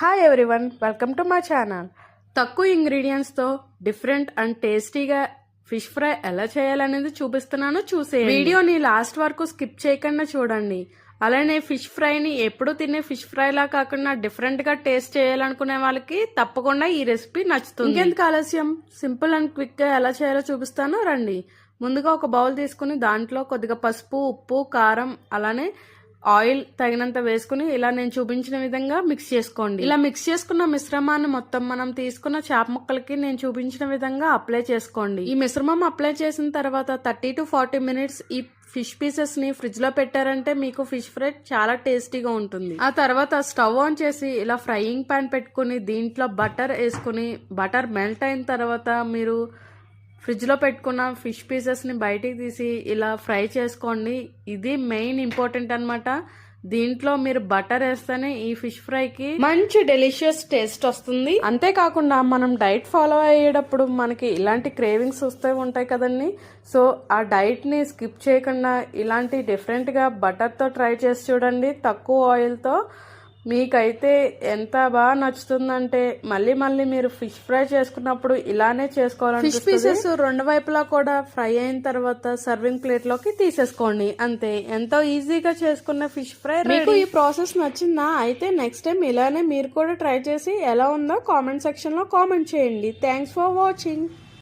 Hi everyone, welcome to my channel. తక్కువ ఇంగ్రీడియంట్స్తో different and టేస్టీగా ఫిష్ ఫ్రై ఎలా చేయాలనేది చూపిస్తున్నాను. వీడియోని లాస్ట్ వరకు స్కిప్ చేయకుండా చూడండి. అలానే ఫిష్ ఫ్రైని ఎప్పుడు తినే ఫిష్ ఫ్రైలా కాకుండా డిఫరెంట్గా టేస్ట్ చేయాలనుకునే వాళ్ళకి తప్పకుండా ఈ రెసిపీ నచ్చుతుంది. ఇంకెందుకు ఆలస్యం, సింపుల్ అండ్ క్విక్గా ఎలా చేయాలో చూపిస్తాను రండి. ముందుగా ఒక బౌల్ తీసుకుని దాంట్లో కొద్దిగా పసుపు, ఉప్పు, కారం, అలానే ఆయిల్ తగినంత వేసుకుని ఇలా నేను చూపించిన విధంగా మిక్స్ చేసుకోండి. ఇలా మిక్స్ చేసుకున్న మిశ్రమాన్ని మొత్తం మనం తీసుకున్న చేప ముక్కలకి నేను చూపించిన విధంగా అప్లై చేసుకోండి. ఈ మిశ్రమం అప్లై చేసిన తర్వాత 30 to 40 minutes ఈ ఫిష్ పీసెస్ ని ఫ్రిడ్జ్ లో పెట్టారంటే మీకు ఫిష్ ఫ్రై చాలా టేస్టీగా ఉంటుంది. ఆ తర్వాత స్టవ్ ఆన్ చేసి ఇలా ఫ్రైయింగ్ పాన్ పెట్టుకుని దీంట్లో బటర్ వేసుకుని బటర్ మెల్ట్ అయిన తర్వాత మీరు ఫ్రిడ్జ్లో పెట్టుకున్న ఫిష్ పీసెస్ని బయటికి తీసి ఇలా ఫ్రై చేసుకోండి. ఇది మెయిన్ ఇంపార్టెంట్ అనమాట. దీంట్లో మీరు బటర్ వేస్తేనే ఈ ఫిష్ ఫ్రైకి మంచి డెలిషియస్ టేస్ట్ వస్తుంది. అంతేకాకుండా మనం డైట్ ఫాలో అయ్యేటప్పుడు మనకి ఇలాంటి క్రేవింగ్స్ వస్తూ ఉంటాయి కదండి. సో ఆ డైట్ని స్కిప్ చేయకుండా ఇలాంటి డిఫరెంట్గా బటర్తో ట్రై చేసి చూడండి. తక్కువ ఆయిల్తో మీకైతే ఎంత బాగా నచ్చుతుందంటే మళ్ళీ మళ్ళీ మీరు ఫిష్ ఫ్రై చేసుకున్నప్పుడు ఇలానే చేసుకోవాలని. ఫిష్ పీసెస్ రెండు వైపులా కూడా ఫ్రై అయిన తర్వాత సర్వింగ్ ప్లేట్ లోకి తీసేసుకోండి. అంతే, ఎంతో ఈజీగా చేసుకున్న ఫిష్ ఫ్రై. మీకు ఈ ప్రాసెస్ నచ్చిందా? అయితే నెక్స్ట్ టైం ఇలానే మీరు కూడా ట్రై చేసి ఎలా ఉందో కామెంట్ సెక్షన్ లో కామెంట్ చేయండి. Thanks for watching.